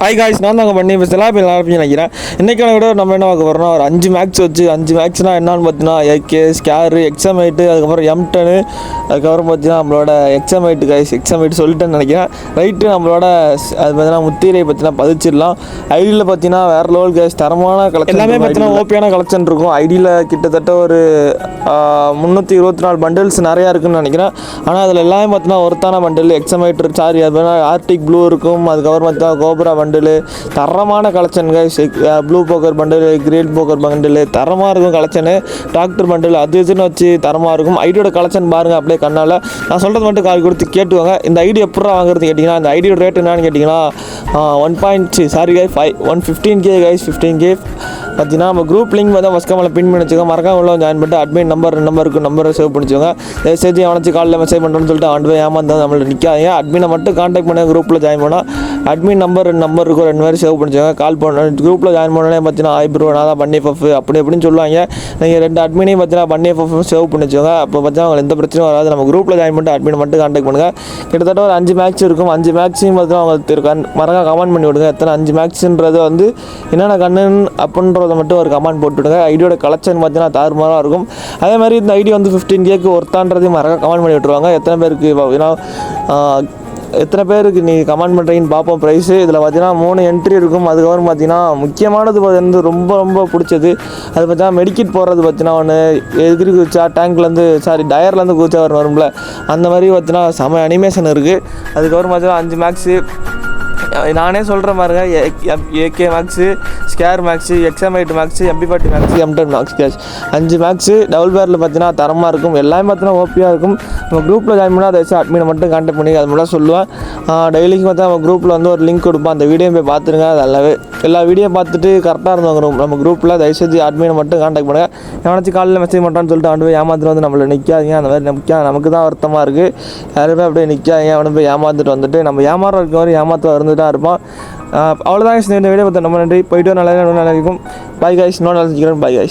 Hi guys, நான் தாங்க பண்ணி பேசலாம். இப்போ நல்லா இருப்பீங்க நினைக்கிறேன். இன்றைக்கான விட நம்ம என்ன பார்க்க போகிறோம்னா, ஒரு 5 மேக்ஸ் வச்சு 5 மேக்ஸ்னால் என்னன்னு பார்த்தீங்கன்னா, ஏகே, ஸ்கேரு, எக்ஸாமைட்டு, அதுக்கப்புறம் M10, அதுக்கப்புறம் பார்த்தீங்கன்னா நம்மளோட எக்ஸாமைட்டு காய்ஸ். எக்ஸாமைட்டு சொல்லிட்டேன்னு நினைக்கிறேன். ரைட்டு, நம்மளோட அது பார்த்தீங்கன்னா முத்திரை பார்த்தீங்கன்னா பதிச்சிடலாம். ஐடியில் பார்த்தீங்கன்னா வேறு லெவல் காய்ஸ், தரமான கலெக்ஷன் எல்லாமே பார்த்தீங்கன்னா ஓபியான கலெக்ஷன் இருக்கும். ஐடியில் கிட்டத்தட்ட ஒரு 324 பண்டில்ஸ் நிறையா இருக்குதுன்னு நினைக்கிறேன். ஆனால் அதில் எல்லாமே பார்த்தீங்கன்னா ஒருத்தான பண்டில் எக்ஸாமைட்டர் சாரி அது பார்த்தீங்கன்னா ஆர்டிக் ப்ளூ இருக்கும். அதுக்கப்புறம் பார்த்தீங்கன்னா கோப்ரா பண்டில் தரமான collection guys. Blue poker bundle, green poker bundle தரமாக இருக்கும் கலெக்ஷனு. டாக்டர் பண்டில் அது இதுன்னு வச்சு தரமாக இருக்கும். ஐடியோட கலெக்ஷன் பாருங்கள் அப்படியே கண்ணால். நான் சொல்கிறது மட்டும் கால் கொடுத்து கேட்டுவாங்க. இந்த ஐடி எப்படா வாங்குறது கேட்டிங்கன்னா, இந்த ஐடியோட ரேட் என்னன்னு கேட்டிங்கன்னா 115K கைஸ். 15K பார்த்தீங்கன்னா நம்ம குரூப் லிங்க் வந்து ஃபஸ்ட் கமெண்ட்டில் பின் பண்ணி வச்சுக்கோங்க. மறக்காம உள்ள ஜாயின் பண்ணிட்டு அட்மின் நம்பரை சேவ் பண்ணி வச்சுக்கோங்க. தயவுசெய்து அவனச்சு காலில் மெசேஜ் பண்ணுறோன்னு சொல்லிட்டு ஆண்டு போய் ஏமாந்தா நம்மள்ட்ட நிற்காதீங்க. அட்மினை மட்டும் கான்டாக்ட் பண்ணி குரூப்பில் ஜாயின் பண்ணால் அட்மின் நம்பர் இருக்கும் 2 மாதிரி சேவ் பண்ணிச்சுக்கோங்க. கால் பண்ண குரூப்பில் ஜாயின் பண்ணோன்னே பார்த்தீங்கன்னா ப்ரோ நான் தான் பண்ணி பஃப் அப்படி எப்படின்னு சொல்லுவாங்க. நீங்கள் 2 அட்மினையும் பார்த்தீங்கன்னா பண்ணி பஃப் சேவ் பண்ணி வச்சுக்கோங்க. அப்போ பார்த்தீங்கன்னா உங்களுக்கு எந்த பிரச்சனையும் வராது. நம்ம குரூப்பில் ஜாயின் பண்ணிட்டு அட்மினை மட்டும் கான்டாக்ட் பண்ணுங்கள். கிட்டத்தட்ட ஒரு 5 மேட்ச் இருக்கும். 5 மேட்ச்சையும் பார்த்தீங்கன்னா உங்களுக்கு மறக்காம கமெண்ட் பண்ணி விடுங்க. எத்தனை 5 மேட்ச்ன்றது வந்து என்னென்ன கண்ணுன்னு அப்படின்றத மட்டும் ஒரு கமெண்ட் போட்டுவிடுங்க. ஐடியோட கலெக்ஷன் பார்த்தீங்கன்னா தாறுமாறாக இருக்கும். அதே மாதிரி இந்த ஐடி வந்து 15Kக்கு ஒர்த்தான்றதையும் மறக்காம கமெண்ட் பண்ணி விட்டுருவாங்க. எத்தனை பேருக்கு ஏன்னா எத்தனை பேருக்கு நீ கமெண்ட் பண்ணுறீங்கன்னு பார்ப்போம். ப்ரைஸு இதில் பார்த்தீங்கன்னா 3 என்ட்ரி இருக்கும். அதுக்கப்புறம் பார்த்தீங்கன்னா முக்கியமானது வந்து ரொம்ப பிடிச்சது அது பார்த்தீங்கன்னா மெடிக்கிட் போடுறது பார்த்தீங்கன்னா ஒன்று எதிரி குதிச்சா டேங்க்லேருந்து டயர்லேருந்து குதிச்சா வரும்ல அந்த மாதிரி பார்த்தீங்கன்னா செம அனிமேஷன் இருக்குது. அதுக்கப்புறம் பார்த்தீங்கன்னா 5 மேக்ஸு நானே சொல்கிறேன் பாருங்க. ஏகே மேக்ஸு, ஸ்கேர் மேக்ஸு, எக்ஸாமைட் max, MP40 max, M10 max cash 5 max double barrel பார்த்தீங்கன்னா தரமாக இருக்கும். எல்லாமே பார்த்தீங்கன்னா ஓபியாக இருக்கும். நம்ம குரூப்பில் ஜாயின் பண்ணால் அதை வச்சு அட்மினை மட்டும் கான்டாக்ட் பண்ணி அது மட்டும் சொல்லுவேன். டெய்லிக்கு பார்த்தா நம்ம குரூப்பில் வந்து ஒரு லிங்க் கொடுப்போம். அந்த வீடியோ போய் பார்த்துருங்க. அது எல்லா வீடியோ பார்த்துட்டு கரெக்டாக இருந்தவங்க நம்ம குரூப்பில் தயவுசெய்து அட்மினை மட்டும் கான்டாக்ட் பண்ணுங்கள். எவனாச்சு காலையில் மெசேஜ் பண்ணுறான்னு சொல்லிட்டு அவன் போய் ஏமாந்துட்டு வந்து நம்மளை நிற்காதீங்க. அந்த மாதிரி நமக்கு தான் வருத்தமாக இருக்குது. யாருமே அப்படியே நிற்காதீங்க. அவனை போய் ஏமாந்துட்டு வந்துட்டு நம்ம ஏமாற இருக்க மாதிரி ஏமாற்ற இருந்துட்டு இருப்பான். அவ்வளோதான் இந்த வீடியோ பார்த்து ரொம்ப நன்றி. போயிட்டு நல்லா இருக்கும். Bye guys. இன்னொரு நாள் பாய் காய்ஸ்.